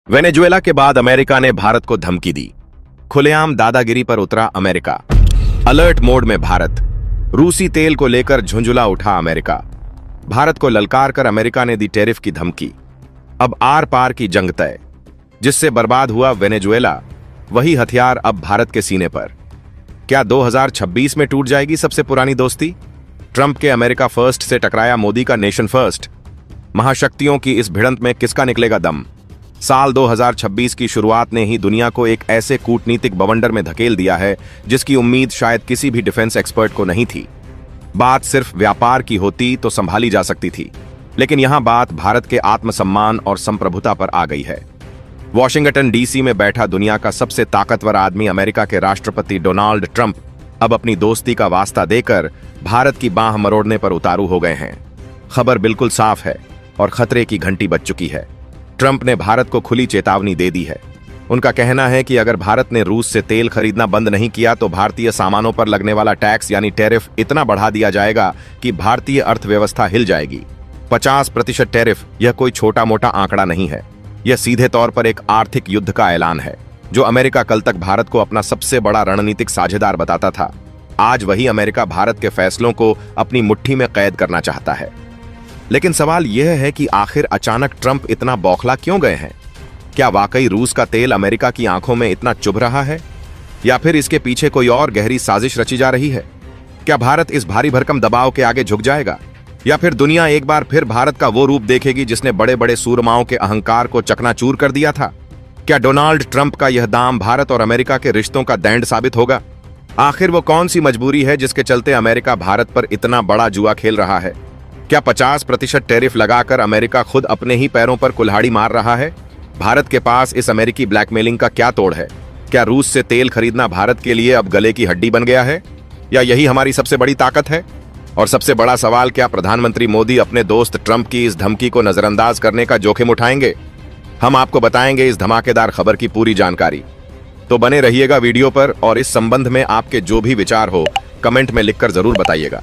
Venezuela के बाद America ने भारत को धमकी दी। खुलेआम दादागिरी पर उतरा अमेरिका। अलर्ट मोड में भारत। रूसी तेल को लेकर झुंझुला उठा अमेरिका। भारत को ललकार कर अमेरिका ने दी टैरिफ की धमकी। अब आर पार की जंग तय। जिससे बर्बाद हुआ वेनेजुएला, वही हथियार अब भारत के सीने पर। क्या 2026 में टूट जाएगी सबसे पुरानी दोस्ती? ट्रंप के अमेरिका फर्स्ट से टकराया मोदी का नेशन फर्स्ट। महाशक्तियों की इस भिड़ंत में किसका निकलेगा दम? साल 2026 की शुरुआत ने ही दुनिया को एक ऐसे कूटनीतिक बवंडर में धकेल दिया है जिसकी उम्मीद शायद किसी भी डिफेंस एक्सपर्ट को नहीं थी। बात सिर्फ व्यापार की होती तो संभाली जा सकती थी, लेकिन यहां बात भारत के आत्मसम्मान और संप्रभुता पर आ गई है। वॉशिंगटन डीसी में बैठा दुनिया का सबसे ताकतवर आदमी अमेरिका के राष्ट्रपति डोनाल्ड ट्रंप अब अपनी दोस्ती का वास्ता देकर भारत की बांह मरोड़ने पर उतारू हो गए हैं। खबर बिल्कुल साफ है और खतरे की घंटी बज चुकी है। ट्रंप ने भारत को खुली चेतावनी दे दी है। उनका कहना है कि अगर भारत ने रूस से तेल खरीदना बंद नहीं किया तो भारतीय सामानों पर लगने वाला टैक्स यानी टैरिफ इतना बढ़ा दिया जाएगा कि भारतीय अर्थव्यवस्था हिल जाएगी। 50% टैरिफ यह कोई छोटा मोटा आंकड़ा नहीं है। यह सीधे तौर पर एक आर्थिक युद्ध का ऐलान है। जो अमेरिका कल तक भारत को अपना सबसे बड़ा रणनीतिक साझेदार बताता था, आज वही अमेरिका भारत के फैसलों को अपनी मुट्ठी में कैद करना चाहता है। लेकिन सवाल यह है कि आखिर अचानक ट्रंप इतना बौखला क्यों गए हैं? क्या वाकई रूस का तेल अमेरिका की आंखों में इतना चुभ रहा है, या फिर इसके पीछे कोई और गहरी साजिश रची जा रही है? क्या भारत इस भारी भरकम दबाव के आगे झुक जाएगा, या फिर दुनिया एक बार फिर भारत का वो रूप देखेगी जिसने बड़े बड़े सूरमाओं के अहंकार को चकनाचूर कर दिया था? क्या डोनाल्ड ट्रंप का यह दाम भारत और अमेरिका के रिश्तों का दैंड साबित होगा? आखिर वो कौन सी मजबूरी है जिसके चलते अमेरिका भारत पर इतना बड़ा जुआ खेल रहा है? क्या 50% टैरिफ लगाकर अमेरिका खुद अपने ही पैरों पर कुल्हाड़ी मार रहा है? भारत के पास इस अमेरिकी ब्लैकमेलिंग का क्या तोड़ है? क्या रूस से तेल खरीदना भारत के लिए अब गले की हड्डी बन गया है, या यही हमारी सबसे बड़ी ताकत है? और सबसे बड़ा सवाल, क्या प्रधानमंत्री मोदी अपने दोस्त ट्रंप की इस धमकी को नजरअंदाज करने का जोखिम उठाएंगे? हम आपको बताएंगे इस धमाकेदार खबर की पूरी जानकारी। तो बने रहिएगा वीडियो पर, और इस संबंध में आपके जो भी विचार हो कमेंट में लिखकर जरूर बताइएगा।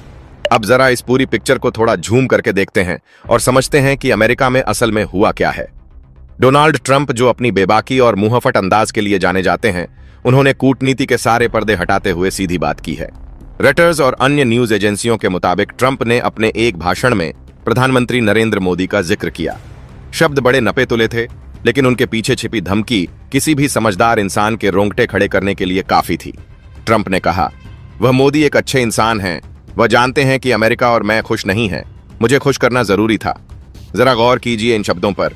अब जरा इस पूरी पिक्चर को थोड़ा झूम करके देखते हैं और समझते हैं कि अमेरिका में असल में हुआ क्या है। डोनाल्ड ट्रंप, जो अपनी बेबाकी और मुंहफट अंदाज के लिए जाने जाते हैं, उन्होंने कूटनीति के सारे पर्दे हटाते हुए सीधी बात की है। रॉयटर्स और अन्य न्यूज एजेंसियों के मुताबिक ट्रंप ने अपने एक भाषण में प्रधानमंत्री नरेंद्र मोदी का जिक्र किया। शब्द बड़े नपे तुले थे, लेकिन उनके पीछे छिपी धमकी किसी भी समझदार इंसान के रोंगटे खड़े करने के लिए काफी थी। ट्रंप ने कहा, वह मोदी एक अच्छे इंसान हैं, वह जानते हैं कि अमेरिका और मैं खुश नहीं हैं। मुझे खुश करना जरूरी था। जरा गौर कीजिए इन शब्दों पर,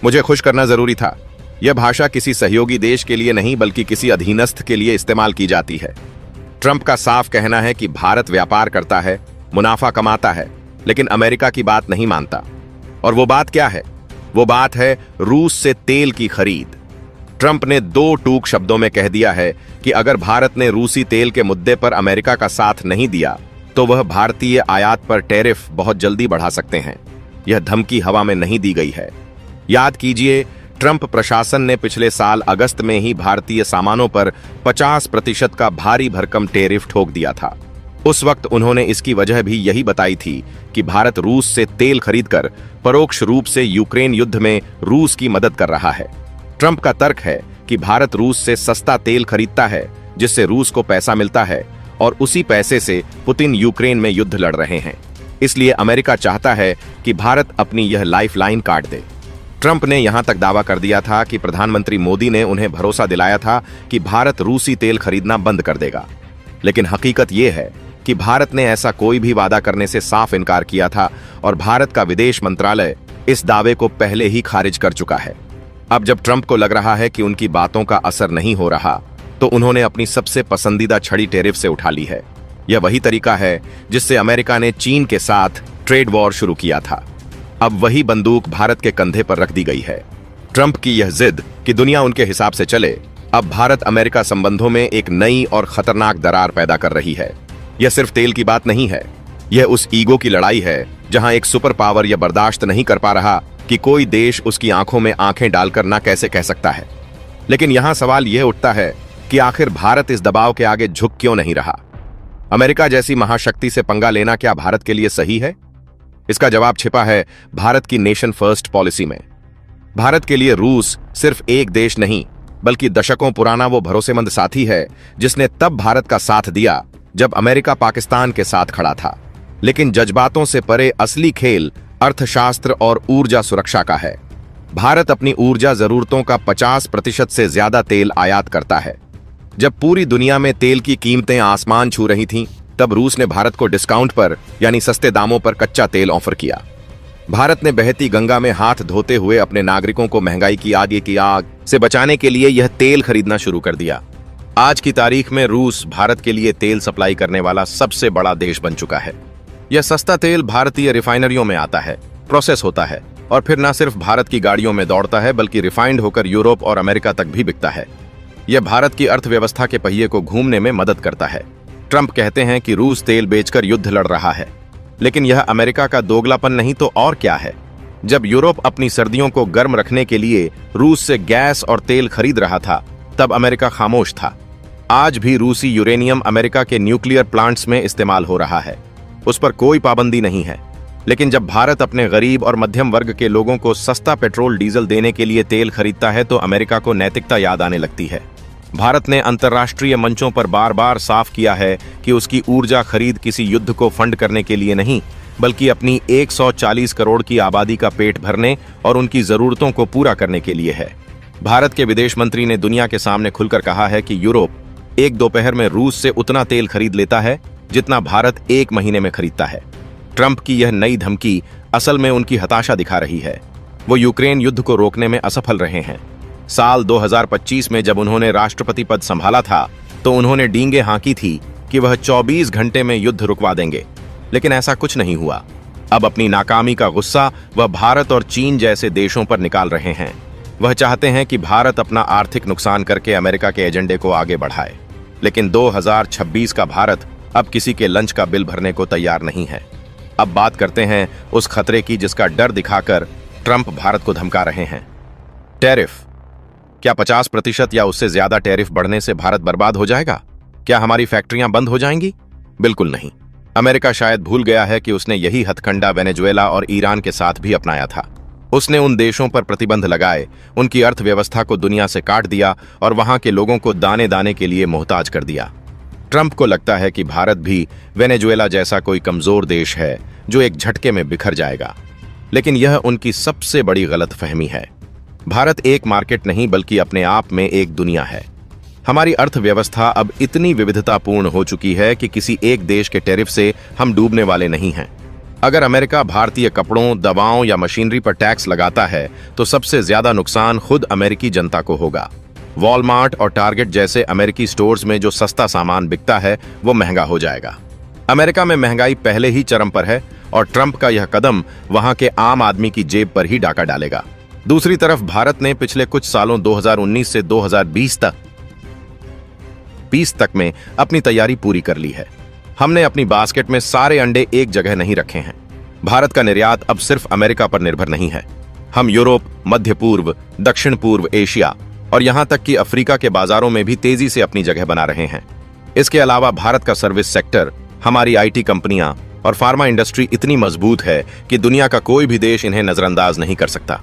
मुझे खुश करना जरूरी था। यह भाषा किसी सहयोगी देश के लिए नहीं बल्कि किसी अधीनस्थ के लिए इस्तेमाल की जाती है। ट्रंप का साफ कहना है कि भारत व्यापार करता है, मुनाफा कमाता है, लेकिन अमेरिका की बात नहीं मानता। और वो बात क्या है? वो बात है रूस से तेल की खरीद। ट्रंप ने दो टूक शब्दों में कह दिया है कि अगर भारत ने रूसी तेल के मुद्दे पर अमेरिका का साथ नहीं दिया तो वह भारतीय आयात पर टैरिफ बहुत जल्दी बढ़ा सकते हैं। यह धमकी हवा में नहीं दी गई है। याद कीजिए, ट्रंप प्रशासन ने पिछले साल अगस्त में ही भारतीय सामानों पर 50% का भारी भरकम टैरिफ ठोक दिया था। उस वक्त उन्होंने इसकी वजह भी यही बताई थी कि भारत रूस से तेल खरीदकर परोक्ष रूप से यूक्रेन युद्ध में रूस की मदद कर रहा है। ट्रंप का तर्क है कि भारत रूस से सस्ता तेल खरीदता है, जिससे रूस को पैसा मिलता है, और उसी पैसे से पुतिन यूक्रेन में युद्ध लड़ रहे हैं। इसलिए अमेरिका चाहता है कि भारत अपनी यह लाइफलाइन काट दे। ट्रंप ने यहां तक दावा कर दिया था कि प्रधानमंत्री मोदी ने उन्हें भरोसा दिलाया था कि भारत रूसी तेल खरीदना बंद कर देगा। लेकिन हकीकत यह है कि भारत ने ऐसा कोई भी वादा करने से साफ इनकार किया था, और भारत का विदेश मंत्रालय इस दावे को पहले ही खारिज कर चुका है। अब जब ट्रंप को लग रहा है कि उनकी बातों का असर नहीं हो रहा, तो उन्होंने अपनी सबसे पसंदीदा छड़ी टैरिफ से उठा ली है। यह वही तरीका है जिससे अमेरिका ने चीन के साथ ट्रेड वॉर शुरू किया था। अब वही बंदूक भारत के कंधे पर रख दी गई है। ट्रंप की यह जिद कि दुनिया उनके हिसाब से चले, अब भारत अमेरिका संबंधों में एक नई और खतरनाक दरार पैदा कर रही है। यह सिर्फ तेल की बात नहीं है, यह उस ईगो की लड़ाई है जहां एक सुपर पावर यह बर्दाश्त नहीं कर पा रहा कि कोई देश उसकी आंखों में आंखें डालकर ना कैसे कह सकता है। लेकिन यहां सवाल यह उठता है कि आखिर भारत इस दबाव के आगे झुक क्यों नहीं रहा? अमेरिका जैसी महाशक्ति से पंगा लेना क्या भारत के लिए सही है? इसका जवाब छिपा है भारत की नेशन फर्स्ट पॉलिसी में। भारत के लिए रूस सिर्फ एक देश नहीं बल्कि दशकों पुराना वो भरोसेमंद साथी है जिसने तब भारत का साथ दिया जब अमेरिका पाकिस्तान के साथ खड़ा था। लेकिन जज्बातों से परे असली खेल अर्थशास्त्र और ऊर्जा सुरक्षा का है। भारत अपनी ऊर्जा जरूरतों का 50% से ज्यादा तेल आयात करता है। जब पूरी दुनिया में तेल की कीमतें आसमान छू रही थीं, तब रूस ने भारत को डिस्काउंट पर यानी सस्ते दामों पर कच्चा तेल ऑफर किया। भारत ने बहती गंगा में हाथ धोते हुए अपने नागरिकों को महंगाई की आग से बचाने के लिए यह तेल खरीदना शुरू कर दिया। आज की तारीख में रूस भारत के लिए तेल सप्लाई करने वाला सबसे बड़ा देश बन चुका है। यह सस्ता तेल भारतीय रिफाइनरियों में आता है, प्रोसेस होता है और फिर न सिर्फ भारत की गाड़ियों में दौड़ता है बल्कि रिफाइंड होकर यूरोप और अमेरिका तक भी बिकता है। यह भारत की अर्थव्यवस्था के पहिए को घूमने में मदद करता है। ट्रंप कहते हैं कि रूस तेल बेचकर युद्ध लड़ रहा है, लेकिन यह अमेरिका का दोगलापन नहीं तो और क्या है। जब यूरोप अपनी सर्दियों को गर्म रखने के लिए रूस से गैस और तेल खरीद रहा था, तब अमेरिका खामोश था। आज भी रूसी यूरेनियम अमेरिका के न्यूक्लियर प्लांट्स में इस्तेमाल हो रहा है, उस पर कोई पाबंदी नहीं है। लेकिन जब भारत अपने गरीब और मध्यम वर्ग के लोगों को सस्ता पेट्रोल डीजल देने के लिए तेल खरीदता है तो अमेरिका को नैतिकता याद आने लगती है। भारत ने अंतर्राष्ट्रीय मंचों पर बार बार साफ किया है कि उसकी ऊर्जा खरीद किसी युद्ध को फंड करने के लिए नहीं बल्कि अपनी 140 करोड़ की आबादी का पेट भरने और उनकी जरूरतों को पूरा करने के लिए है। भारत के विदेश मंत्री ने दुनिया के सामने खुलकर कहा है कि यूरोप एक दोपहर में रूस से उतना तेल खरीद लेता है जितना भारत एक महीने में खरीदता है। ट्रंप की यह नई धमकी असल में उनकी हताशा दिखा रही है। वो यूक्रेन युद्ध को रोकने में असफल रहे हैं। साल 2025 में जब उन्होंने राष्ट्रपति पद संभाला था तो उन्होंने डींगे हाँकी थी कि वह 24 घंटे में युद्ध रुकवा देंगे, लेकिन ऐसा कुछ नहीं हुआ। अब अपनी नाकामी का गुस्सा वह भारत और चीन जैसे देशों पर निकाल रहे हैं। वह चाहते हैं कि भारत अपना आर्थिक नुकसान करके अमेरिका के एजेंडे को आगे बढ़ाए, लेकिन 2026 का भारत अब किसी के लंच का बिल भरने को तैयार नहीं है। अब बात करते हैं उस खतरे की जिसका डर दिखाकर ट्रंप भारत को धमका रहे हैं। टैरिफ। क्या 50% या उससे ज्यादा टैरिफ बढ़ने से भारत बर्बाद हो जाएगा? क्या हमारी फैक्ट्रियां बंद हो जाएंगी? बिल्कुल नहीं। अमेरिका शायद भूल गया है कि उसने यही हथकंडा वेनेजुएला और ईरान के साथ भी अपनाया था। उसने उन देशों पर प्रतिबंध लगाए, उनकी अर्थव्यवस्था को दुनिया से काट दिया और वहां के लोगों को दाने दाने के लिए मोहताज कर दिया। ट्रंप को लगता है कि भारत भी वेनेजुएला जैसा कोई कमजोर देश है जो एक झटके में बिखर जाएगा, लेकिन यह उनकी सबसे बड़ी गलतफहमी है। भारत एक मार्केट नहीं बल्कि अपने आप में एक दुनिया है। हमारी अर्थव्यवस्था अब इतनी विविधतापूर्ण हो चुकी है कि किसी एक देश के टैरिफ से हम डूबने वाले नहीं हैं। अगर अमेरिका भारतीय कपड़ों, दवाओं या मशीनरी पर टैक्स लगाता है तो सबसे ज्यादा नुकसान खुद अमेरिकी जनता को होगा। वॉलमार्ट और टारगेट जैसे अमेरिकी स्टोर्स में जो सस्ता सामान बिकता है वो महंगा हो जाएगा। अमेरिका में महंगाई पहले ही चरम पर है और ट्रंप का यह कदम वहां के आम आदमी की जेब पर ही डाका डालेगा। दूसरी तरफ भारत ने पिछले कुछ सालों 2019 से 2020 तक में अपनी तैयारी पूरी कर ली है। हमने अपनी बास्केट में सारे अंडे एक जगह नहीं रखे हैं। भारत का निर्यात अब सिर्फ अमेरिका पर निर्भर नहीं है। हम यूरोप, मध्य पूर्व, दक्षिण पूर्व एशिया और यहां तक कि अफ्रीका के बाजारों में भी तेजी से अपनी जगह बना रहे हैं। इसके अलावा भारत का सर्विस सेक्टर, हमारी आईटी कंपनियां और फार्मा इंडस्ट्री इतनी मजबूत है कि दुनिया का कोई भी देश इन्हें नजरअंदाज नहीं कर सकता।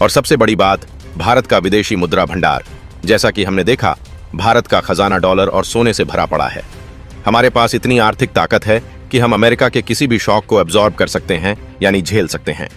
और सबसे बड़ी बात, भारत का विदेशी मुद्रा भंडार। जैसा कि हमने देखा, भारत का खजाना डॉलर और सोने से भरा पड़ा है। हमारे पास इतनी आर्थिक ताकत है कि हम अमेरिका के किसी भी शॉक को एब्जॉर्ब कर सकते हैं, यानी झेल सकते हैं।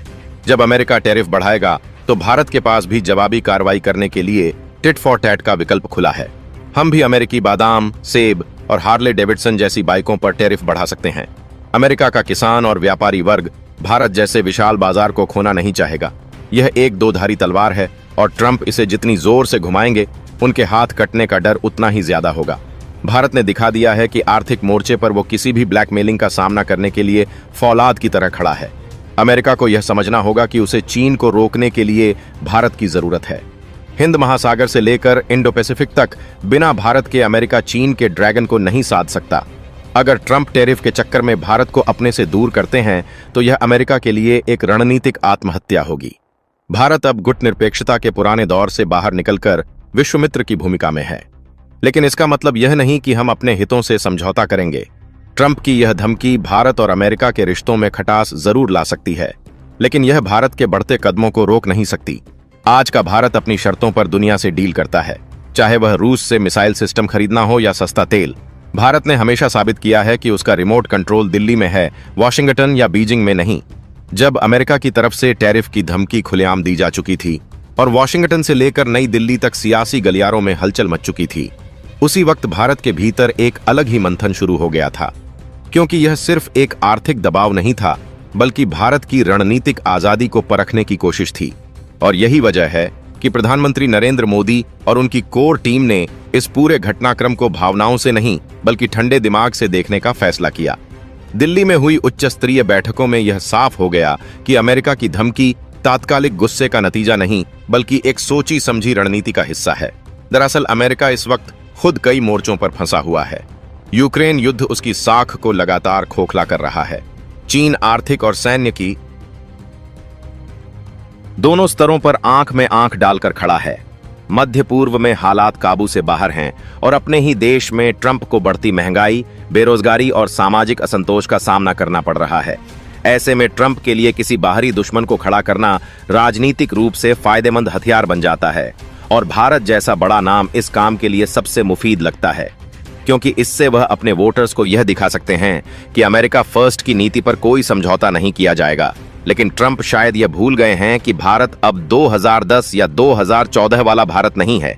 जब अमेरिका टैरिफ बढ़ाएगा तो भारत के पास भी जवाबी कार्रवाई करने के लिए टिट फॉर टैट का विकल्प खुला है। हम भी अमेरिकी बादाम, सेब और हार्ले डेविडसन जैसी बाइकों पर टैरिफ बढ़ा सकते हैं। अमेरिका का किसान और व्यापारी वर्ग भारत जैसे विशाल बाजार को खोना नहीं चाहेगा। यह एक दो धारी तलवार है और ट्रंप इसे जितनी जोर से घुमाएंगे उनके हाथ कटने का डर उतना ही ज्यादा होगा। भारत ने दिखा दिया है कि आर्थिक मोर्चे पर वो किसी भी ब्लैकमेलिंग का सामना करने के लिए फौलाद की तरह खड़ा है। अमेरिका को यह समझना होगा कि उसे चीन को रोकने के लिए भारत की जरूरत है। हिंद महासागर से लेकर इंडो पैसिफिक तक बिना भारत के अमेरिका चीन के ड्रैगन को नहीं साध सकता। अगर ट्रंप टैरिफ के चक्कर में भारत को अपने से दूर करते हैं तो यह अमेरिका के लिए एक रणनीतिक आत्महत्या होगी। भारत अब गुटनिरपेक्षता के पुराने दौर से बाहर निकलकर विश्वमित्र की भूमिका में है, लेकिन इसका मतलब यह नहीं कि हम अपने हितों से समझौता करेंगे। ट्रंप की यह धमकी भारत और अमेरिका के रिश्तों में खटास जरूर ला सकती है, लेकिन यह भारत के बढ़ते कदमों को रोक नहीं सकती। आज का भारत अपनी शर्तों पर दुनिया से डील करता है, चाहे वह रूस से मिसाइल सिस्टम खरीदना हो या सस्ता तेल। भारत ने हमेशा साबित किया है कि उसका रिमोट कंट्रोल दिल्ली में है, वॉशिंगटन या बीजिंग में नहीं। जब अमेरिका की तरफ से टैरिफ की धमकी खुलेआम दी जा चुकी थी और वॉशिंगटन से लेकर नई दिल्ली तक सियासी गलियारों में हलचल मच चुकी थी, उसी वक्त भारत के भीतर एक अलग ही मंथन शुरू हो गया था। क्योंकि यह सिर्फ एक आर्थिक दबाव नहीं था, बल्कि भारत की रणनीतिक आजादी को परखने की कोशिश थी। और यही वजह है कि प्रधानमंत्री नरेंद्र मोदी और उनकी कोर टीम ने इस पूरे घटनाक्रम को भावनाओं से नहीं बल्कि ठंडे दिमाग से देखने का फैसला किया। दिल्ली में हुई उच्च स्तरीय बैठकों में यह साफ हो गया कि अमेरिका की धमकी तात्कालिक गुस्से का नतीजा नहीं बल्कि एक सोची समझी रणनीति का हिस्सा है। दरअसल अमेरिका इस वक्त खुद कई मोर्चों पर फंसा हुआ है। यूक्रेन युद्ध उसकी साख को लगातार खोखला कर रहा है। चीन आर्थिक और सैन्य की दोनों स्तरों पर आंख में आंख डालकर खड़ा है। मध्य पूर्व में हालात काबू से बाहर हैं और अपने ही देश में ट्रंप को बढ़ती महंगाई, बेरोजगारी और सामाजिक असंतोष का सामना करना पड़ रहा है। ऐसे में ट्रंप के लिए किसी बाहरी दुश्मन को खड़ा करना राजनीतिक रूप से फायदेमंद हथियार बन जाता है और भारत जैसा बड़ा नाम इस काम के लिए सबसे मुफीद लगता है, क्योंकि इससे वह अपने वोटर्स को यह दिखा सकते हैं कि अमेरिका फर्स्ट की नीति पर कोई समझौता नहीं किया जाएगा। लेकिन ट्रंप शायद यह भूल गए हैं कि भारत अब 2010 या 2014 वाला भारत नहीं है।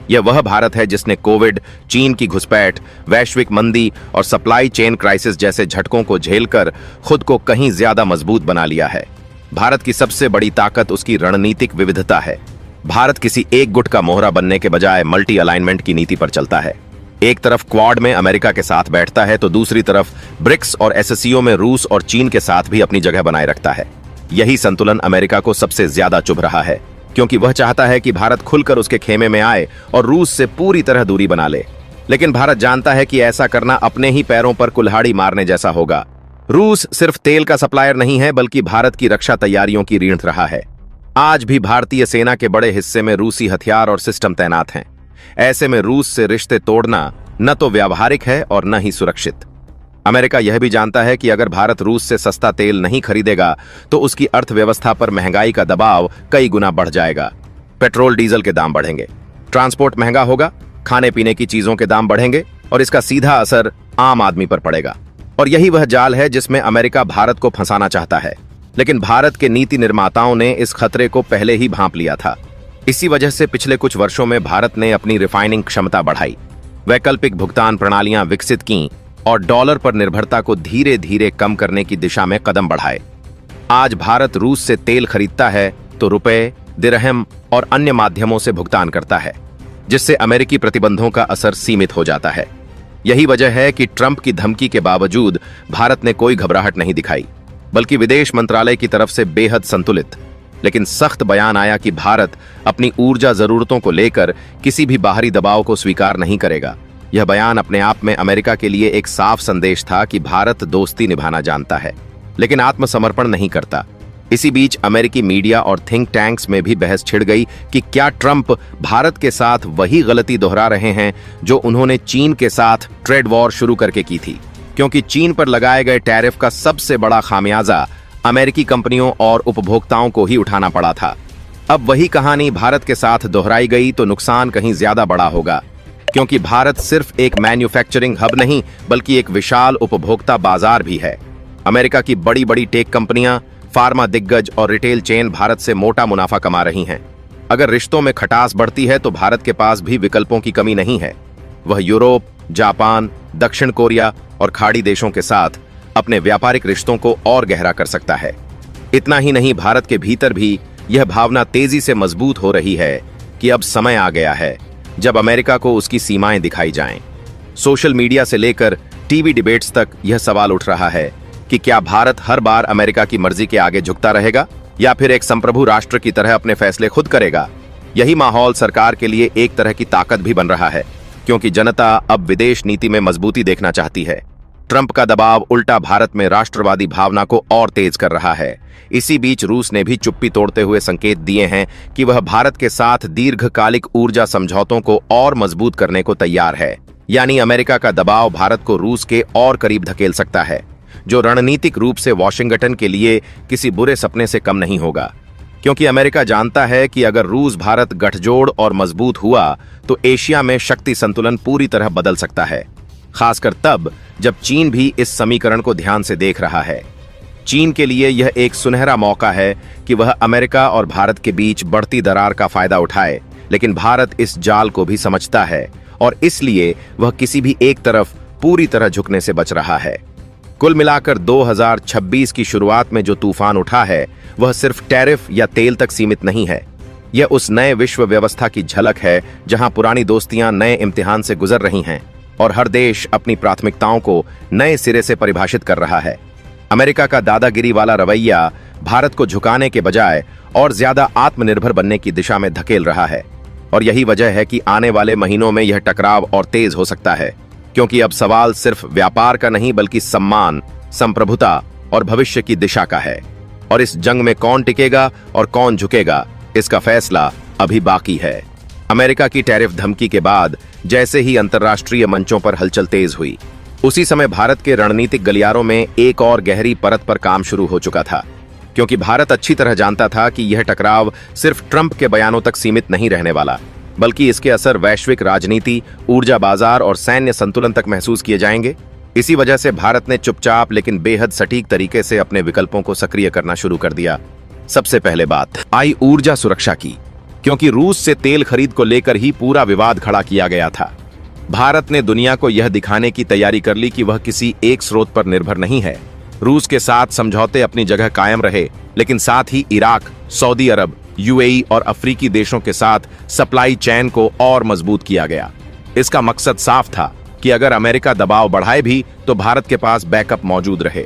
यह वह भारत है जिसने कोविड, चीन की घुसपैठ, वैश्विक मंदी और सप्लाई चेन क्राइसिस जैसे झटकों को झेलकर खुद को कहीं ज्यादा मजबूत बना लिया है। भारत की सबसे बड़ी ताकत उसकी रणनीतिक विविधता है। भारत किसी एक गुट का मोहरा बनने के बजाय मल्टी अलाइनमेंट की नीति पर चलता है। एक तरफ क्वाड में अमेरिका के साथ बैठता है तो दूसरी तरफ ब्रिक्स और एससीओ में रूस और चीन के साथ भी अपनी जगह बनाए रखता है। यही संतुलन अमेरिका को सबसे ज्यादा चुभ रहा है, क्योंकि वह चाहता है कि भारत खुलकर उसके खेमे में आए और रूस से पूरी तरह दूरी बना ले। लेकिन भारत जानता है कि ऐसा करना अपने ही पैरों पर कुल्हाड़ी मारने जैसा होगा। रूस सिर्फ तेल का सप्लायर नहीं है बल्कि भारत की रक्षा तैयारियों की रीढ़ रहा है। आज भी भारतीय सेना के बड़े हिस्से में रूसी हथियार और सिस्टम तैनात हैं। ऐसे में रूस से रिश्ते तोड़ना न तो व्यावहारिक है और न ही सुरक्षित। अमेरिका यह भी जानता है कि अगर भारत रूस से सस्ता तेल नहीं खरीदेगा तो उसकी अर्थव्यवस्था पर महंगाई का दबाव कई गुना बढ़ जाएगा। पेट्रोल डीजल के दाम बढ़ेंगे, ट्रांसपोर्ट महंगा होगा, खाने पीने की चीजों के दाम बढ़ेंगे और इसका सीधा असर आम आदमी पर पड़ेगा। और यही वह जाल है जिसमें अमेरिका भारत को फंसाना चाहता है। लेकिन भारत के नीति निर्माताओं ने इस खतरे को पहले ही भांप लिया था। इसी वजह से पिछले कुछ वर्षों में भारत ने अपनी रिफाइनिंग क्षमता बढ़ाई, वैकल्पिक भुगतान प्रणालियां विकसित की और डॉलर पर निर्भरता को धीरे धीरे कम करने की दिशा में कदम बढ़ाए। आज भारत रूस से तेल खरीदता है तो रुपए, दिरहम और अन्य माध्यमों से भुगतान करता है, जिससे अमेरिकी प्रतिबंधों का असर सीमित हो जाता है। यही वजह है कि ट्रंप की धमकी के बावजूद भारत ने कोई घबराहट नहीं दिखाई, बल्कि विदेश मंत्रालय की तरफ से बेहद संतुलित लेकिन सख्त बयान आया कि भारत अपनी ऊर्जा जरूरतों को लेकर किसी भी बाहरी दबाव को स्वीकार नहीं करेगा। यह बयान अपने आप में अमेरिका के लिए एक साफ संदेश था कि भारत दोस्ती निभाना जानता है लेकिन आत्मसमर्पण नहीं करता। इसी बीच अमेरिकी मीडिया और थिंक टैंक्स में भी बहस छिड़ गई कि क्या ट्रंप भारत के साथ वही गलती दोहरा रहे हैं जो उन्होंने चीन के साथ ट्रेड वॉर शुरू करके की थी, क्योंकि चीन पर लगाए गए टैरिफ का सबसे बड़ा खामियाजा अमेरिकी कंपनियों और उपभोक्ताओं को ही उठाना पड़ा था। अब वही कहानी भारत के साथ दोहराई गई तो नुकसान कहीं ज्यादा बड़ा होगा, क्योंकि भारत सिर्फ एक मैन्युफैक्चरिंग हब नहीं बल्कि एक विशाल उपभोक्ता बाजार भी है। अमेरिका की बड़ी बड़ी टेक कंपनियां, फार्मा दिग्गज और रिटेल चेन भारत से मोटा मुनाफा कमा रही हैं। अगर रिश्तों में खटास बढ़ती है तो भारत के पास भी विकल्पों की कमी नहीं है। वह यूरोप, जापान, दक्षिण कोरिया और खाड़ी देशों के साथ अपने व्यापारिक रिश्तों को और गहरा कर सकता है। इतना ही नहीं, भारत के भीतर भी यह भावना तेजी से मजबूत हो रही है कि अब समय आ गया है जब अमेरिका को उसकी सीमाएं दिखाई जाएं। सोशल मीडिया से लेकर टीवी डिबेट्स तक यह सवाल उठ रहा है कि क्या भारत हर बार अमेरिका की मर्जी के आगे झुकता रहेगा या फिर एक संप्रभु राष्ट्र की तरह अपने फैसले खुद करेगा। यही माहौल सरकार के लिए एक तरह की ताकत भी बन रहा है, क्योंकि जनता अब विदेश नीति में मजबूती देखना चाहती है। ट्रंप का दबाव उल्टा भारत में राष्ट्रवादी भावना को और तेज कर रहा है। इसी बीच रूस ने भी चुप्पी तोड़ते हुए संकेत दिए हैं कि वह भारत के साथ दीर्घकालिक ऊर्जा समझौतों को और मजबूत करने को तैयार है। यानी अमेरिका का दबाव भारत को रूस के और करीब धकेल सकता है, जो रणनीतिक रूप से वॉशिंगटन के लिए किसी बुरे सपने से कम नहीं होगा। क्योंकि अमेरिका जानता है कि अगर रूस भारत गठजोड़ और मजबूत हुआ तो एशिया में शक्ति संतुलन पूरी तरह बदल सकता है, खासकर तब जब चीन भी इस समीकरण को ध्यान से देख रहा है। चीन के लिए यह एक सुनहरा मौका है कि वह अमेरिका और भारत के बीच बढ़ती दरार का फायदा उठाए, लेकिन भारत इस जाल को भी समझता है और इसलिए वह किसी भी एक तरफ पूरी तरह झुकने से बच रहा है। कुल मिलाकर 2026 की शुरुआत में जो तूफान उठा है वह सिर्फ टैरिफ या तेल तक सीमित नहीं है। यह उस नए विश्व व्यवस्था की झलक है जहां पुरानी दोस्तियां नए इम्तिहान से गुजर रही हैं और हर देश अपनी प्राथमिकताओं को नए सिरे से परिभाषित कर रहा है। अमेरिका का दादागिरी वाला रवैया भारत को झुकाने के बजाय और ज्यादा आत्मनिर्भर बनने की दिशा में धकेल रहा है और यही वजह है कि आने वाले महीनों में यह टकराव और तेज हो सकता है, क्योंकि अब सवाल सिर्फ व्यापार का नहीं बल्कि सम्मान, संप्रभुता और भविष्य की दिशा का है। और इस जंग में कौन टिकेगा और कौन झुकेगा, इसका फैसला अभी बाकी है। अमेरिका की टैरिफ धमकी के बाद जैसे ही अंतर्राष्ट्रीय मंचों पर हलचल तेज हुई, उसी समय भारत के रणनीतिक गलियारों में एक और गहरी परत पर काम शुरू हो चुका था, क्योंकि भारत अच्छी तरह जानता था कि यह टकराव सिर्फ ट्रंप के बयानों तक सीमित नहीं रहने वाला, बल्कि इसके असर वैश्विक राजनीति, ऊर्जा बाजार और सैन्य संतुलन तक महसूस किए जाएंगे। इसी वजह से भारत ने चुपचाप लेकिन बेहद सटीक तरीके से अपने विकल्पों को सक्रिय करना शुरू कर दिया। सबसे पहले बात आई ऊर्जा सुरक्षा की, क्योंकि रूस से तेल खरीद को लेकर ही पूरा विवाद खड़ा किया गया था। भारत ने दुनिया को यह दिखाने की तैयारी कर ली कि वह किसी एक स्रोत पर निर्भर नहीं है। रूस के साथ समझौते अपनी जगह कायम रहे, लेकिन साथ ही इराक, सऊदी अरब, यूएई और अफ्रीकी देशों के साथ सप्लाई चेन को और मजबूत किया गया। इसका मकसद साफ था कि अगर अमेरिका दबाव बढ़ाए भी तो भारत के पास बैकअप मौजूद रहे।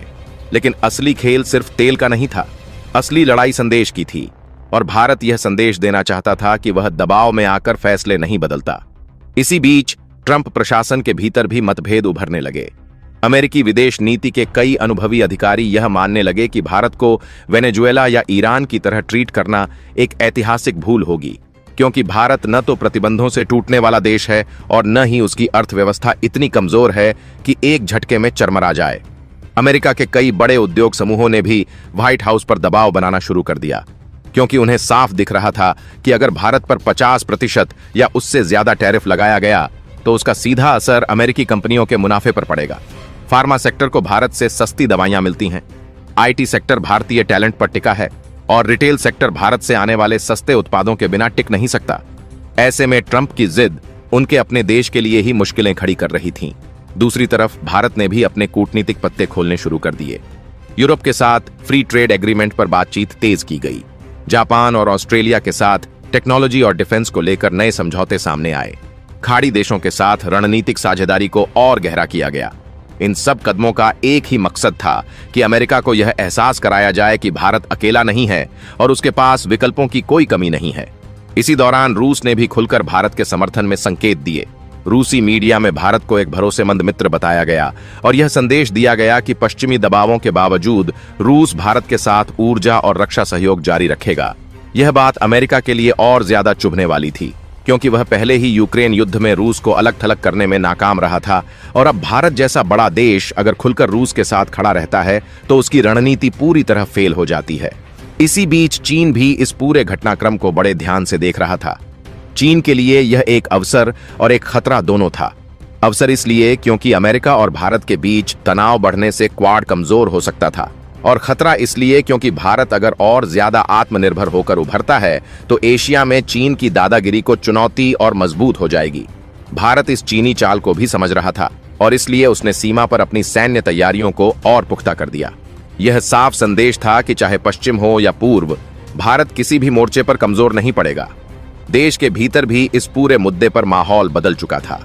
लेकिन असली खेल सिर्फ तेल का नहीं था, असली लड़ाई संदेश की थी और भारत यह संदेश देना चाहता था कि वह दबाव में आकर फैसले नहीं बदलता। इसी बीच ट्रंप प्रशासन के भीतर भी मतभेद उभरने लगे। अमेरिकी विदेश नीति के कई अनुभवी अधिकारी यह मानने लगे कि भारत को वेनेजुएला या ईरान की तरह ट्रीट करना एक ऐतिहासिक भूल होगी, क्योंकि भारत न तो प्रतिबंधों से टूटने वाला देश है और न ही उसकी अर्थव्यवस्था इतनी कमजोर है कि एक झटके में चरमरा जाए। अमेरिका के कई बड़े उद्योग समूहों ने भी व्हाइट हाउस पर दबाव बनाना शुरू कर दिया, क्योंकि उन्हें साफ दिख रहा था कि अगर भारत पर 50% या उससे ज्यादा टैरिफ लगाया गया तो उसका सीधा असर अमेरिकी कंपनियों के मुनाफे पर पड़ेगा। फार्मा सेक्टर को भारत से सस्ती दवाइयां मिलती हैं, आईटी सेक्टर भारतीय टैलेंट पर टिका है और रिटेल सेक्टर भारत से आने वाले सस्ते उत्पादों के बिना टिक नहीं सकता। ऐसे में ट्रंप की जिद उनके अपने देश के लिए ही मुश्किलें खड़ी कर रही थीं। दूसरी तरफ भारत ने भी अपने कूटनीतिक पत्ते खोलने शुरू कर दिए। यूरोप के साथ फ्री ट्रेड एग्रीमेंट पर बातचीत तेज की गई। जापान और ऑस्ट्रेलिया के साथ टेक्नोलॉजी और डिफेंस को लेकर नए समझौते सामने आए। खाड़ी देशों के साथ रणनीतिक साझेदारी को और गहरा किया गया। इन सब कदमों का एक ही मकसद था कि अमेरिका को यह एहसास कराया जाए कि भारत अकेला नहीं है और उसके पास विकल्पों की कोई कमी नहीं है। इसी दौरान रूस ने भी खुलकर भारत के समर्थन में संकेत दिए। रूसी मीडिया में भारत को एक भरोसेमंद मित्र बताया गया और यह संदेश दिया गया कि पश्चिमी दबावों के बावजूद रूस भारत के साथ ऊर्जा और रक्षा सहयोग जारी रखेगा। यह बात अमेरिका के लिए और ज्यादा चुभने वाली थी, क्योंकि वह पहले ही यूक्रेन युद्ध में रूस को अलग थलग करने में नाकाम रहा था और अब भारत जैसा बड़ा देश अगर खुलकर रूस के साथ खड़ा रहता है तो उसकी रणनीति पूरी तरह फेल हो जाती है। इसी बीच चीन भी इस पूरे घटनाक्रम को बड़े ध्यान से देख रहा था। चीन के लिए यह एक अवसर और एक खतरा दोनों था। अवसर इसलिए क्योंकि अमेरिका और भारत के बीच तनाव बढ़ने से क्वाड कमजोर हो सकता था, और खतरा इसलिए क्योंकि भारत अगर और ज्यादा आत्मनिर्भर होकर उभरता है तो एशिया में चीन की दादागिरी को चुनौती और मजबूत हो जाएगी। भारत इस चीनी चाल को भी समझ रहा था और इसलिए उसने सीमा पर अपनी सैन्य तैयारियों को और पुख्ता कर दिया। यह साफ संदेश था कि चाहे पश्चिम हो या पूर्व, भारत किसी भी मोर्चे पर कमजोर नहीं पड़ेगा। देश के भीतर भी इस पूरे मुद्दे पर माहौल बदल चुका था।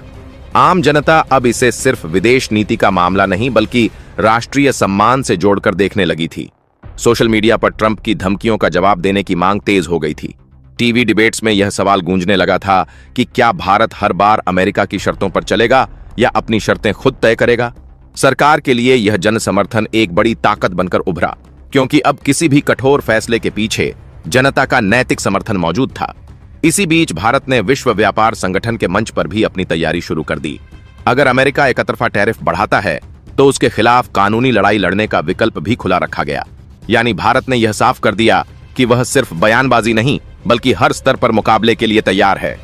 आम जनता अब इसे सिर्फ विदेश नीति का मामला नहीं बल्कि राष्ट्रीय सम्मान से जोड़कर देखने लगी थी। सोशल मीडिया पर ट्रंप की धमकियों का जवाब देने की मांग तेज हो गई थी। टीवी डिबेट्स में यह सवाल गूंजने लगा था कि क्या भारत हर बार अमेरिका की शर्तों पर चलेगा या अपनी शर्तें खुद तय करेगा। सरकार के लिए यह जन समर्थन एक बड़ी ताकत बनकर उभरा, क्योंकि अब किसी भी कठोर फैसले के पीछे जनता का नैतिक समर्थन मौजूद था। इसी बीच भारत ने विश्व व्यापार संगठन के मंच पर भी अपनी तैयारी शुरू कर दी। अगर अमेरिका एकतरफा टैरिफ बढ़ाता है तो उसके खिलाफ कानूनी लड़ाई लड़ने का विकल्प भी खुला रखा गया। यानी भारत ने यह साफ कर दिया कि क्योंकि वह सिर्फ बयानबाजी नहीं बल्कि हर स्तर पर मुकाबले के लिए तैयार है।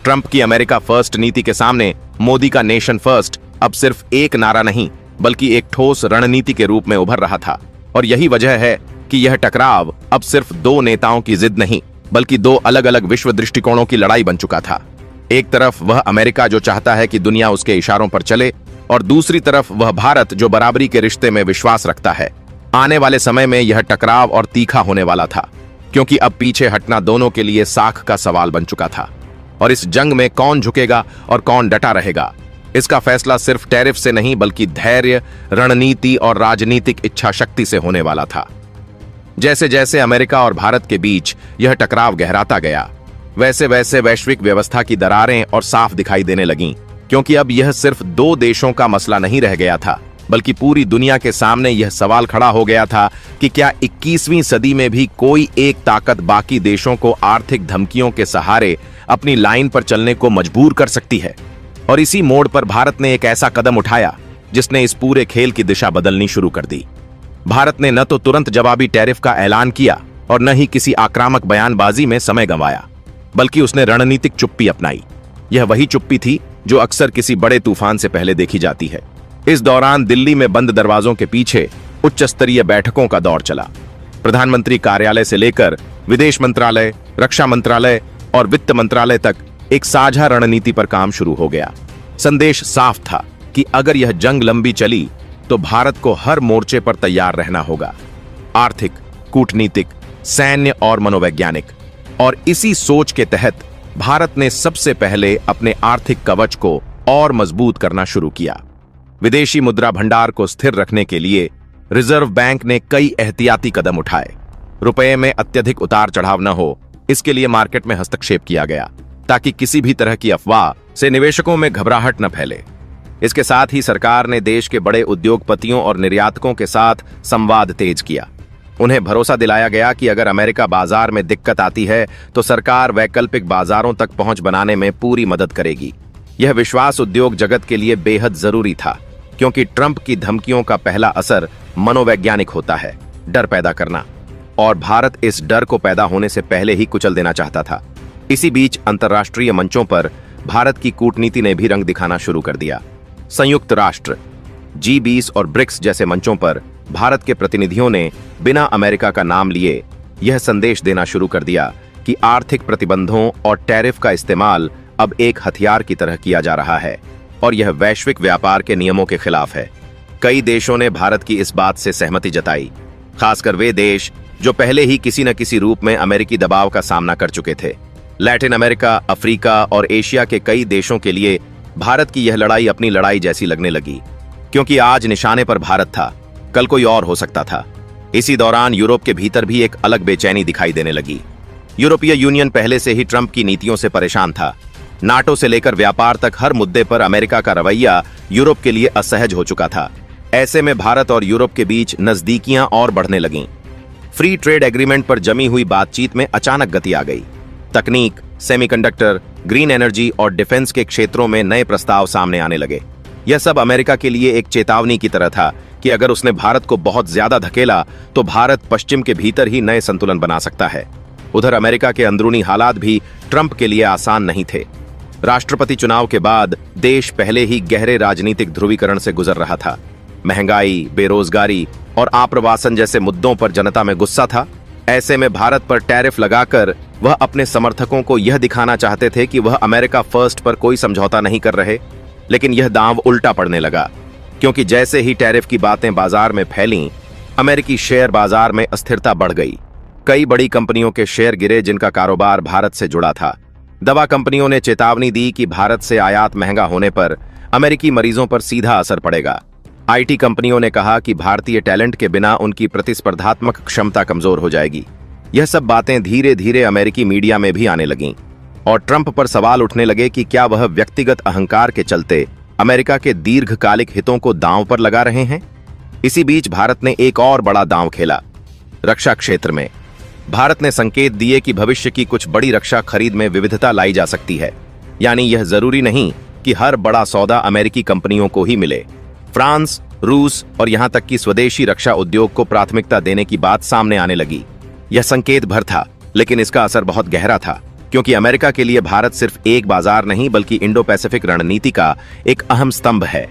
ट्रंप की अमेरिका फर्स्ट नीति के सामने मोदी का नेशन फर्स्ट अब सिर्फ एक नारा नहीं बल्कि एक ठोस रणनीति के रूप में उभर रहा था। और यही वजह है कि यह टकराव अब सिर्फ दो नेताओं की जिद नहीं बल्कि दो अलग अलग विश्व दृष्टिकोणों की लड़ाई बन चुका था। एक तरफ वह अमेरिका जो चाहता है कि दुनिया उसके इशारों पर चले, और दूसरी तरफ वह भारत जो बराबरी के रिश्ते में विश्वास रखता है। आने वाले समय में यह टकराव और तीखा होने वाला था, क्योंकि अब पीछे हटना दोनों के लिए साख का सवाल बन चुका था। और इस जंग में कौन झुकेगा और कौन डटा रहेगा, इसका फैसला सिर्फ टैरिफ से नहीं बल्कि धैर्य, रणनीति और राजनीतिक इच्छा शक्ति से होने वाला था। जैसे जैसे अमेरिका और भारत के बीच यह टकराव गहराता गया, वैसे वैसे वैश्विक व्यवस्था की दरारें और साफ दिखाई देने लगीं, क्योंकि अब यह सिर्फ दो देशों का मसला नहीं रह गया था बल्कि पूरी दुनिया के सामने यह सवाल खड़ा हो गया था कि क्या 21वीं सदी में भी कोई एक ताकत बाकी देशों को आर्थिक धमकियों के सहारे अपनी लाइन पर चलने को मजबूर कर सकती है। और इसी मोड़ पर भारत ने एक ऐसा कदम उठाया जिसने इस पूरे खेल की दिशा बदलनी शुरू कर दी। भारत ने न तो तुरंत जवाबी टैरिफ का ऐलान किया और न ही किसी आक्रामक बयानबाजी में समय गंवाया, बल्कि उसने रणनीतिक चुप्पी अपनाई। यह वही चुप्पी थी जो अक्सर किसी बड़े तूफान से पहले देखी जाती है। इस दौरान दिल्ली में बंद दरवाजों के पीछे उच्च स्तरीय बैठकों का दौर चला। प्रधानमंत्री कार्यालय से लेकर विदेश मंत्रालय, रक्षा मंत्रालय और वित्त मंत्रालय तक एक साझा रणनीति पर काम शुरू हो गया। संदेश साफ था कि अगर यह जंग लंबी चली तो भारत को हर मोर्चे पर तैयार रहना होगा, आर्थिक, कूटनीतिक, सैन्य और मनोवैज्ञानिक। और इसी सोच के तहत भारत ने सबसे पहले अपने आर्थिक कवच को और मजबूत करना शुरू किया। विदेशी मुद्रा भंडार को स्थिर रखने के लिए रिजर्व बैंक ने कई एहतियाती कदम उठाए। रुपए में अत्यधिक उतार चढ़ाव न हो, इसके लिए मार्केट में हस्तक्षेप किया गया ताकि किसी भी तरह की अफवाह से निवेशकों में घबराहट न फैले। इसके साथ ही सरकार ने देश के बड़े उद्योगपतियों और निर्यातकों के साथ संवाद तेज किया। उन्हें भरोसा दिलाया गया कि अगर अमेरिका बाजार में दिक्कत आती है तो सरकार वैकल्पिक बाजारों तक पहुंच बनाने में पूरी मदद करेगी। यह विश्वास उद्योग जगत के लिए बेहद जरूरी था, क्योंकि ट्रंप की धमकियों का पहला असर मनोवैज्ञानिक होता है, डर पैदा करना, और भारत इस डर को पैदा होने से पहले ही कुचल देना चाहता था। इसी बीच अंतर्राष्ट्रीय मंचों पर भारत की कूटनीति ने भी रंग दिखाना शुरू कर दिया। संयुक्त राष्ट्र, G20 और ब्रिक्स जैसे मंचों पर भारत के प्रतिनिधियों ने बिना अमेरिका का नाम लिए यह संदेश देना शुरू कर दिया कि आर्थिक प्रतिबंधों और टैरिफ का इस्तेमाल अब एक हथियार की तरह किया जा रहा है और यह वैश्विक व्यापार के नियमों के खिलाफ है। कई देशों ने भारत की इस बात से सहमति जताई, खासकर वे देश जो पहले ही किसी न किसी रूप में अमेरिकी दबाव का सामना कर चुके थे। लैटिन अमेरिका, अफ्रीका और एशिया के कई देशों के लिए भारत की यह लड़ाई अपनी लड़ाई जैसी लगने लगी, क्योंकि आज निशाने पर भारत था, कल कोई और हो सकता था। इसी दौरान यूरोप के भीतर भी एक अलग बेचैनी दिखाई देने लगी। यूरोपीय यूनियन पहले से ही ट्रंप की नीतियों से परेशान था। नाटो से लेकर व्यापार तक हर मुद्दे पर अमेरिका का रवैया यूरोप के लिए असहज हो चुका था। ऐसे में भारत और यूरोप के बीच नजदीकियां और बढ़ने लगीं। फ्री ट्रेड एग्रीमेंट पर जमी हुई बातचीत में अचानक गति आ गई। तकनीक, सेमीकंडक्टर, ग्रीन एनर्जी और डिफेंस के क्षेत्रों में नए प्रस्ताव सामने आने लगे। यह सब अमेरिका के लिए एक चेतावनी की तरह था कि अगर उसने भारत को बहुत ज्यादा धकेला तो भारत पश्चिम के भीतर ही नए संतुलन बना सकता है। उधर अमेरिका के अंदरूनी हालात भी ट्रंप के लिए आसान नहीं थे। राष्ट्रपति चुनाव के बाद देश पहले ही गहरे राजनीतिक ध्रुवीकरण से गुजर रहा था। महंगाई, बेरोजगारी और आप्रवासन जैसे मुद्दों पर जनता में गुस्सा था। ऐसे में भारत पर टैरिफ लगाकर वह अपने समर्थकों को यह दिखाना चाहते थे कि वह अमेरिका फर्स्ट पर कोई समझौता नहीं कर रहे। लेकिन यह दांव उल्टा पड़ने लगा, क्योंकि जैसे ही टैरिफ की बातें बाजार में फैलीं, अमेरिकी शेयर बाजार में अस्थिरता बढ़ गई। कई बड़ी कंपनियों के शेयर गिरे जिनका कारोबार भारत से जुड़ा था। दवा कंपनियों ने चेतावनी दी कि भारत से आयात महंगा होने पर अमेरिकी मरीजों पर सीधा असर पड़ेगा। आईटी कंपनियों ने कहा कि भारतीय टैलेंट के बिना उनकी प्रतिस्पर्धात्मक क्षमता कमजोर हो जाएगी। यह सब बातें धीरे धीरे अमेरिकी मीडिया में भी आने लगीं और ट्रंप पर सवाल उठने लगे कि क्या वह व्यक्तिगत अहंकार के चलते अमेरिका के दीर्घकालिक हितों को दांव पर लगा रहे हैं। इसी बीच भारत ने एक और बड़ा दांव खेला। रक्षा क्षेत्र में भारत ने संकेत दिए कि भविष्य की कुछ बड़ी रक्षा खरीद में विविधता लाई जा सकती है, यानी यह जरूरी नहीं कि हर बड़ा सौदा अमेरिकी कंपनियों को ही मिले। फ्रांस, रूस और यहां तक कि स्वदेशी रक्षा उद्योग को प्राथमिकता देने की बात सामने आने लगी। यह संकेत भर था, लेकिन इसका असर बहुत गहरा था, क्योंकि अमेरिका के लिए भारत सिर्फ एक बाजार नहीं बल्कि इंडो पैसिफिक रणनीति का एक अहम स्तंभ है।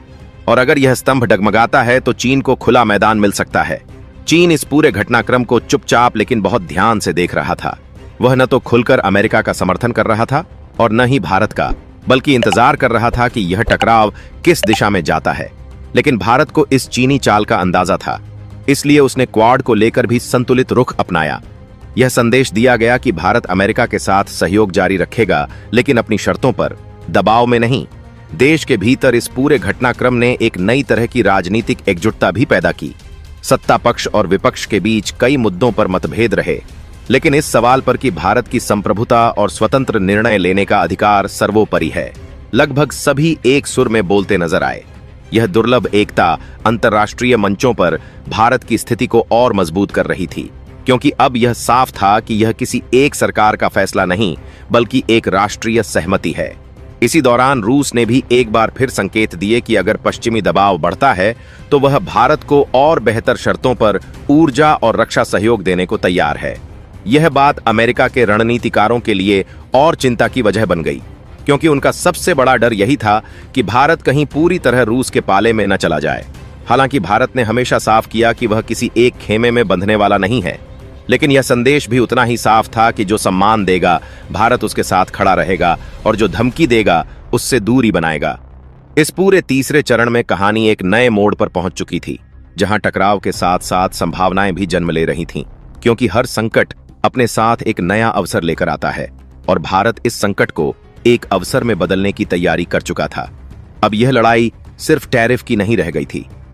और अगर यह स्तंभ डगमगाता है तो चीन को खुला मैदान मिल सकता है। चीन इस पूरे घटनाक्रम को चुपचाप लेकिन बहुत ध्यान से देख रहा था। वह न तो खुलकर अमेरिका का समर्थन कर रहा था और न ही भारत का, बल्कि इंतजार कर रहा था कि यह टकराव किस दिशा में जाता है। लेकिन भारत को इस चीनी चाल का अंदाजा था, इसलिए उसने क्वाड को लेकर भी संतुलित रुख अपनाया। यह संदेश दिया गया कि भारत अमेरिका के साथ सहयोग जारी रखेगा, लेकिन अपनी शर्तों पर, दबाव में नहीं। देश के भीतर इस पूरे घटनाक्रम ने एक नई तरह की राजनीतिक एकजुटता भी पैदा की। सत्ता पक्ष और विपक्ष के बीच कई मुद्दों पर मतभेद रहे, लेकिन इस सवाल पर कि भारत की संप्रभुता और स्वतंत्र निर्णय लेने का अधिकार सर्वोपरि है, लगभग सभी एक सुर में बोलते नजर आए। यह दुर्लभ एकता अंतर्राष्ट्रीय मंचों पर भारत की स्थिति को और मजबूत कर रही थी, क्योंकि अब यह साफ था कि यह किसी एक सरकार का फैसला नहीं बल्कि एक राष्ट्रीय सहमति है। इसी दौरान रूस ने भी एक बार फिर संकेत दिए कि अगर पश्चिमी दबाव बढ़ता है तो वह भारत को और बेहतर शर्तों पर ऊर्जा और रक्षा सहयोग देने को तैयार है। यह बात अमेरिका के रणनीतिकारों के लिए और चिंता की वजह बन गई, क्योंकि उनका सबसे बड़ा डर यही था कि भारत कहीं पूरी तरह रूस के पाले में न चला जाए। हालांकि भारत ने हमेशा साफ किया कि वह किसी एक खेमे में बंधने वाला नहीं है, लेकिन यह संदेश भी उतना ही साफ था कि जो सम्मान देगा भारत उसके साथ खड़ा रहेगा और जो धमकी देगा उससे दूरी बनाएगा। इस पूरे तीसरे चरण में कहानी एक नए मोड़ पर पहुंच चुकी थी, जहां टकराव के साथ साथ संभावनाएं भी जन्म ले रही थीं, क्योंकि हर संकट अपने साथ एक नया अवसर लेकर आता है और भारत इस संकट को एक अवसर में बदलने की तैयारी कर चुका था। अब यह लड़ाई सिर्फ टैरिफ की नहीं रह गई थी,